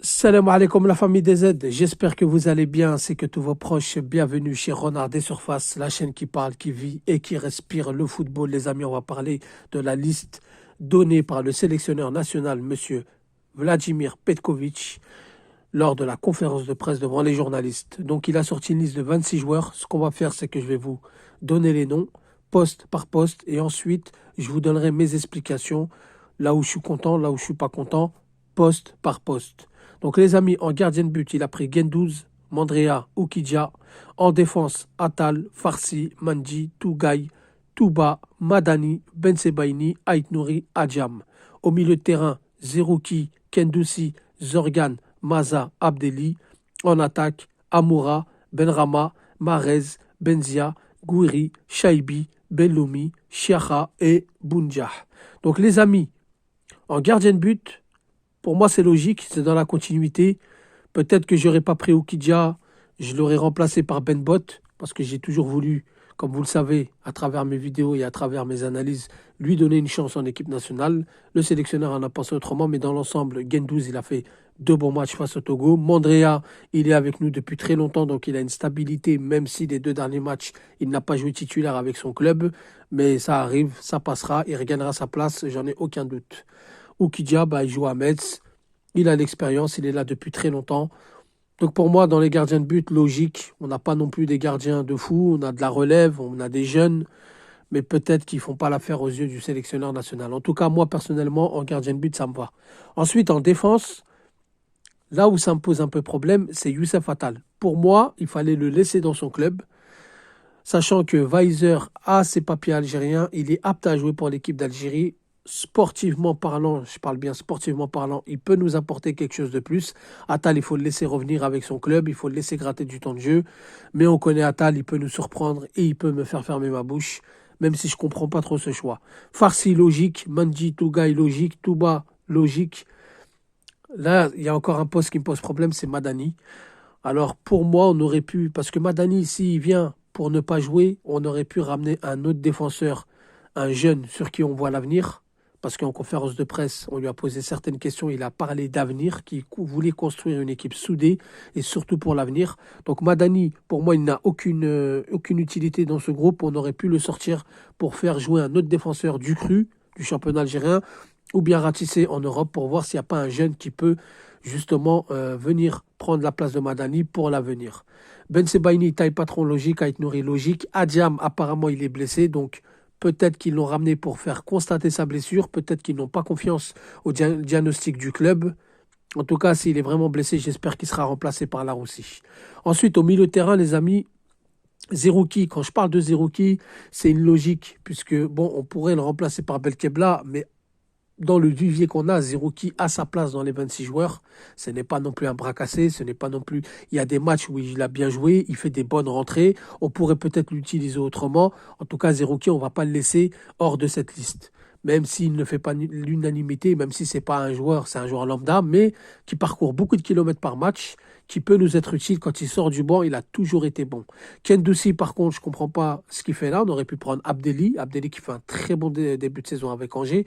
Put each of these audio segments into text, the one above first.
Salam alaikum la famille des Z, j'espère que vous allez bien ainsi que tous vos proches. Bienvenue chez Renard des Surfaces, la chaîne qui parle, qui vit et qui respire le football. Les amis, on va parler de la liste donnée par le sélectionneur national, monsieur Vladimir Petkovic, lors de la conférence de presse devant les journalistes. Donc il a sorti une liste de 26 joueurs. Ce qu'on va faire, c'est que je vais vous donner les noms, poste par poste, et ensuite je vous donnerai mes explications, là où je suis content, là où je suis pas content, poste par poste. Donc les amis, en gardien de but, il a pris Guendouzi, Mandrea, Oukidja. En défense, Atal, Farsi, Mandji, Tougaï, Touba, Madani, Bensebaini, Ait Nouri, Adjam. Au milieu de terrain, Zerouki, Kendouzi, Zorgan, Maza, Abdelli. En attaque, Amoura, Benrama, Marez, Benzia, Gouiri, Shaibi, Belloumi, Chiacha et Bounjah. Donc les amis, en gardien de but, pour moi, c'est logique, c'est dans la continuité. Peut-être que j'aurais pas pris Oukidja, je l'aurais remplacé par Ben Bot, parce que j'ai toujours voulu, comme vous le savez, à travers mes vidéos et à travers mes analyses, lui donner une chance en équipe nationale. Le sélectionneur en a pensé autrement, mais dans l'ensemble, Guendouzi, il a fait deux bons matchs face au Togo. Mandrea, il est avec nous depuis très longtemps, donc il a une stabilité, même si les deux derniers matchs, il n'a pas joué titulaire avec son club. Mais ça arrive, ça passera, il regagnera sa place, j'en ai aucun doute. Oukidja, il joue à Metz. Il a l'expérience, il est là depuis très longtemps. Donc pour moi, dans les gardiens de but, logique. On n'a pas non plus des gardiens de fou. On a de la relève, on a des jeunes. Mais peut-être qu'ils ne font pas l'affaire aux yeux du sélectionneur national. En tout cas, moi, personnellement, en gardien de but, ça me va. Ensuite, en défense, là où ça me pose un peu problème, c'est Youssef Attal. Pour moi, il fallait le laisser dans son club. Sachant que Weiser a ses papiers algériens, il est apte à jouer pour l'équipe d'Algérie. Sportivement parlant, je parle bien sportivement parlant, il peut nous apporter quelque chose de plus. Attal, il faut le laisser revenir avec son club, il faut le laisser gratter du temps de jeu. Mais on connaît Attal, il peut nous surprendre et il peut me faire fermer ma bouche, même si je ne comprends pas trop ce choix. Farsi, logique. Mandji, Tougaï, logique. Touba, logique. Là, il y a encore un poste qui me pose problème, c'est Madani. Alors pour moi, on aurait pu, parce que Madani, s'il vient pour ne pas jouer, on aurait pu ramener un autre défenseur, un jeune sur qui on voit l'avenir. Parce qu'en conférence de presse, on lui a posé certaines questions, il a parlé d'avenir, qu'il voulait construire une équipe soudée et surtout pour l'avenir. Donc Madani, pour moi, il n'a aucune utilité dans ce groupe. On aurait pu le sortir pour faire jouer un autre défenseur du cru, du championnat algérien, ou bien ratisser en Europe pour voir s'il n'y a pas un jeune qui peut justement venir prendre la place de Madani pour l'avenir. Ben Sebaini, taille patron logique, Ait Nouri logique. Adjam, apparemment, il est blessé, donc peut-être qu'ils l'ont ramené pour faire constater sa blessure. Peut-être qu'ils n'ont pas confiance au diagnostic du club. En tout cas, s'il est vraiment blessé, j'espère qu'il sera remplacé par Laroussi. Ensuite, au milieu de terrain, les amis, Zerouki. Quand je parle de Zerouki, c'est une logique, puisque, bon, on pourrait le remplacer par Belkebla, mais dans le vivier qu'on a, Zerouki a sa place dans les 26 joueurs. Ce n'est pas non plus un bras cassé, ce n'est pas non plus... Il y a des matchs où il a bien joué, il fait des bonnes rentrées. On pourrait peut-être l'utiliser autrement. En tout cas, Zerouki, on ne va pas le laisser hors de cette liste. Même s'il ne fait pas l'unanimité, même si ce n'est pas un joueur, c'est un joueur lambda, mais qui parcourt beaucoup de kilomètres par match, qui peut nous être utile quand il sort du banc, il a toujours été bon. Kendouzi, par contre, je ne comprends pas ce qu'il fait là. On aurait pu prendre Abdelli. Abdelli qui fait un très bon début de saison avec Angers.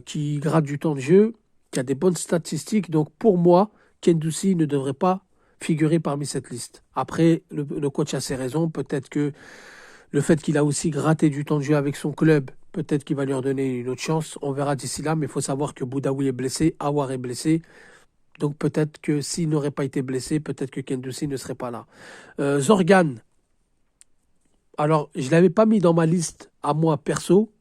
Qui gratte du temps de jeu, qui a des bonnes statistiques. Donc pour moi, Kendouzi ne devrait pas figurer parmi cette liste. Après, le coach a ses raisons. Peut-être que le fait qu'il a aussi gratté du temps de jeu avec son club, peut-être qu'il va lui redonner une autre chance. On verra d'ici là, mais il faut savoir que Boudaoui est blessé, Aouar est blessé. Donc peut-être que s'il n'aurait pas été blessé, peut-être que Kendouzi ne serait pas là. Zorgan, alors je ne l'avais pas mis dans ma liste à moi perso,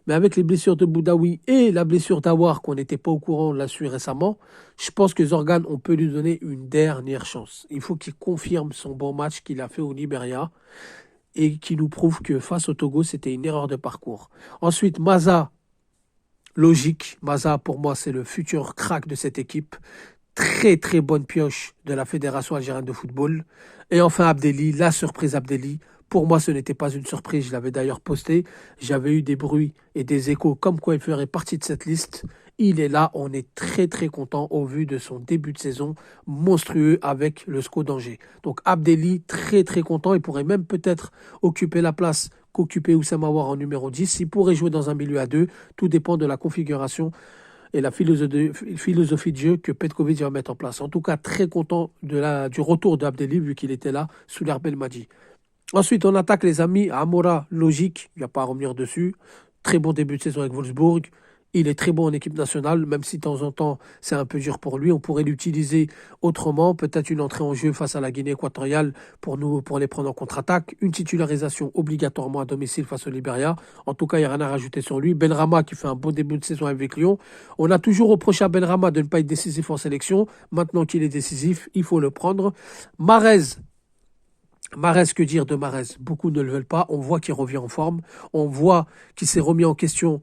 mais avec les blessures de Boudaoui et la blessure d'Awar, qu'on n'était pas au courant, on l'a su récemment, je pense que Zorgan, on peut lui donner une dernière chance. Il faut qu'il confirme son bon match qu'il a fait au Liberia et qu'il nous prouve que face au Togo, c'était une erreur de parcours. Ensuite, Maza, logique. Maza, pour moi, c'est le futur crack de cette équipe. Très très bonne pioche de la Fédération algérienne de football. Et enfin Abdelli, la surprise Abdelli. Pour moi, ce n'était pas une surprise, je l'avais d'ailleurs posté. J'avais eu des bruits et des échos comme quoi il ferait partie de cette liste. Il est là, on est très très content au vu de son début de saison monstrueux avec le SCO d'Angers. Donc Abdelli, très très content, il pourrait même peut-être occuper la place qu'occupait Oussama Aouar en numéro 10. Il pourrait jouer dans un milieu à deux, tout dépend de la configuration et la philosophie de jeu que Petkovic va mettre en place. En tout cas, très content du retour de Abdelli, vu qu'il était là sous l'herbe Belmadi. Ensuite, on attaque les amis. Amora, logique, il n'y a pas à revenir dessus. Très bon début de saison avec Wolfsburg. Il est très bon en équipe nationale, même si de temps en temps c'est un peu dur pour lui. On pourrait l'utiliser autrement, peut-être une entrée en jeu face à la Guinée équatoriale pour les prendre en contre-attaque. Une titularisation obligatoirement à domicile face au Libéria. En tout cas, il n'y a rien à rajouter sur lui. Benrahma qui fait un bon début de saison avec Lyon. On a toujours reproché à Benrahma de ne pas être décisif en sélection. Maintenant qu'il est décisif, il faut le prendre. Mahrez, que dire de Mahrez? Beaucoup ne le veulent pas. On voit qu'il revient en forme. On voit qu'il s'est remis en question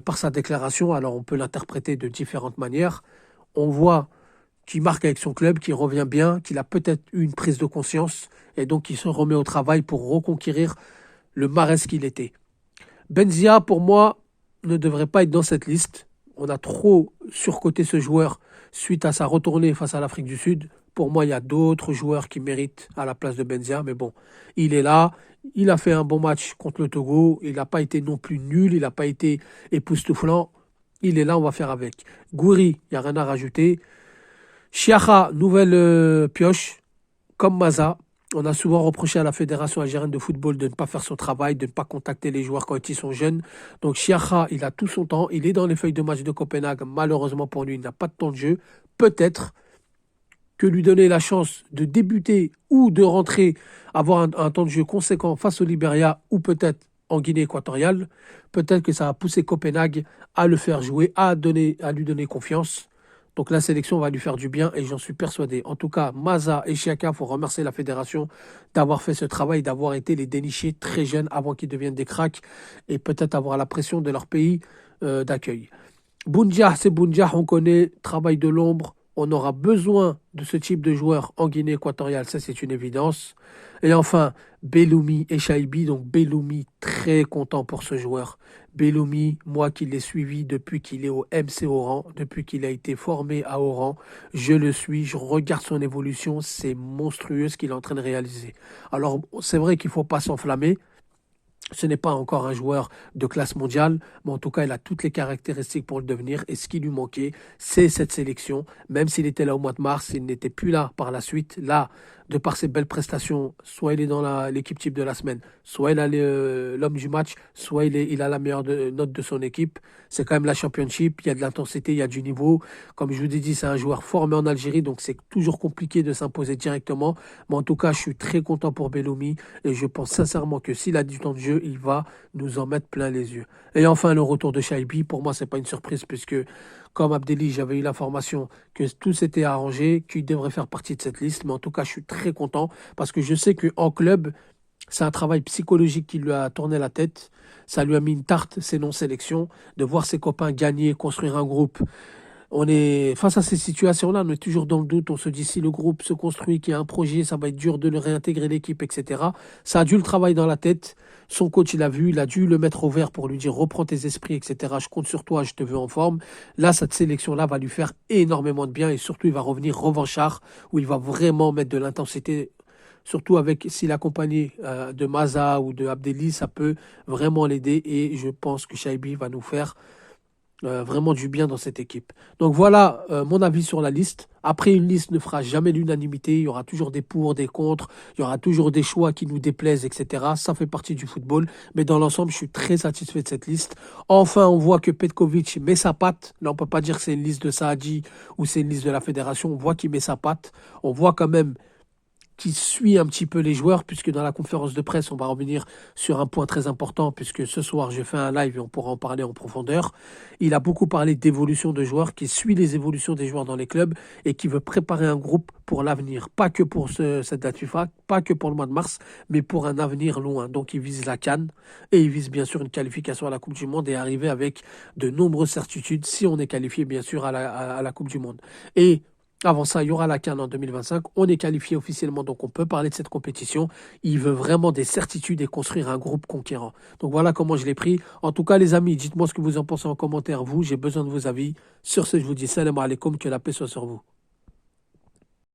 par sa déclaration. Alors on peut l'interpréter de différentes manières. On voit qu'il marque avec son club, qu'il revient bien, qu'il a peut-être eu une prise de conscience et donc qu'il se remet au travail pour reconquérir le Mahrez qu'il était. Benzia, pour moi, ne devrait pas être dans cette liste. On a trop surcoté ce joueur suite à sa retournée face à l'Afrique du Sud. Pour moi, il y a d'autres joueurs qui méritent à la place de Benzia. Mais bon, il est là. Il a fait un bon match contre le Togo. Il n'a pas été non plus nul. Il n'a pas été époustouflant. Il est là, on va faire avec. Gouiri, il n'y a rien à rajouter. Chiacha, nouvelle pioche, comme Maza. On a souvent reproché à la Fédération algérienne de football de ne pas faire son travail, de ne pas contacter les joueurs quand ils sont jeunes. Donc Chiacha, il a tout son temps. Il est dans les feuilles de match de Copenhague. Malheureusement pour lui, il n'a pas de temps de jeu. Peut-être que lui donner la chance de débuter ou de rentrer, avoir un temps de jeu conséquent face au Libéria ou peut-être en Guinée équatoriale, peut-être que ça va pousser Copenhague à le faire jouer, à lui donner confiance. Donc la sélection va lui faire du bien et j'en suis persuadé. En tout cas, Maza et Chiaka, il faut remercier la fédération d'avoir fait ce travail, d'avoir été les dénichés très jeunes avant qu'ils deviennent des cracks et peut-être avoir la pression de leur pays d'accueil. Boundia, c'est Boundia, on connaît, travail de l'ombre. On aura besoin de ce type de joueur en Guinée équatoriale, ça c'est une évidence. Et enfin, Belloumi et Chaibi, donc Belloumi, très content pour ce joueur. Belloumi, moi qui l'ai suivi depuis qu'il est au MC Oran, depuis qu'il a été formé à Oran, je le suis, je regarde son évolution, c'est monstrueux ce qu'il est en train de réaliser. Alors c'est vrai qu'il ne faut pas s'enflammer. Ce n'est pas encore un joueur de classe mondiale, mais en tout cas, il a toutes les caractéristiques pour le devenir. Et ce qui lui manquait, c'est cette sélection. Même s'il était là au mois de mars, il n'était plus là par la suite. Là, de par ses belles prestations, soit il est dans l'équipe type de la semaine, soit il a l'homme du match, soit il a la meilleure note de son équipe. C'est quand même la championship, il y a de l'intensité, il y a du niveau. Comme je vous ai dit, c'est un joueur formé en Algérie, donc c'est toujours compliqué de s'imposer directement. Mais en tout cas, je suis très content pour Belloumi et je pense sincèrement que s'il a du temps de jeu, il va nous en mettre plein les yeux. Et enfin, le retour de Chaibi, pour moi, c'est pas une surprise puisque comme Abdelli, j'avais eu l'information que tout s'était arrangé, qu'il devrait faire partie de cette liste. Mais en tout cas, je suis très content parce que je sais qu'en club, c'est un travail psychologique qui lui a tourné la tête. Ça lui a mis une tarte, ces non-sélections, de voir ses copains gagner, construire un groupe. On est face à ces situations-là, on est toujours dans le doute. On se dit si le groupe se construit, qu'il y a un projet, ça va être dur de le réintégrer l'équipe, etc. Ça a dû le travailler dans la tête. Son coach, il a vu, il a dû le mettre au vert pour lui dire reprends tes esprits, etc. Je compte sur toi, je te veux en forme. Là, cette sélection-là va lui faire énormément de bien et surtout, il va revenir revanchard où il va vraiment mettre de l'intensité. Surtout avec s'il est accompagné de Maza ou de Abdelli, ça peut vraiment l'aider et je pense que Chaibi va nous faire vraiment du bien dans cette équipe. Donc voilà mon avis sur la liste. Après, une liste ne fera jamais l'unanimité. Il y aura toujours des pour, des contre. Il y aura toujours des choix qui nous déplaisent, etc. Ça fait partie du football. Mais dans l'ensemble, je suis très satisfait de cette liste. Enfin, on voit que Petkovic met sa patte. Là, on ne peut pas dire que c'est une liste de Saadi ou c'est une liste de la fédération. On voit qu'il met sa patte. On voit quand même qui suit un petit peu les joueurs, puisque dans la conférence de presse, on va revenir sur un point très important, puisque ce soir, je fais un live et on pourra en parler en profondeur. Il a beaucoup parlé d'évolution de joueurs, qui suit les évolutions des joueurs dans les clubs et qui veut préparer un groupe pour l'avenir. Pas que pour cette date FIFA, pas que pour le mois de mars, mais pour un avenir loin. Donc, il vise la CAN et il vise bien sûr une qualification à la Coupe du Monde et arriver avec de nombreuses certitudes si on est qualifié bien sûr à la Coupe du Monde. Et avant ça, il y aura la CAN en 2025. On est qualifié officiellement, donc on peut parler de cette compétition. Il veut vraiment des certitudes et construire un groupe conquérant. Donc voilà comment je l'ai pris. En tout cas, les amis, dites-moi ce que vous en pensez en commentaire. Vous, j'ai besoin de vos avis. Sur ce, je vous dis salam alaikum, que la paix soit sur vous.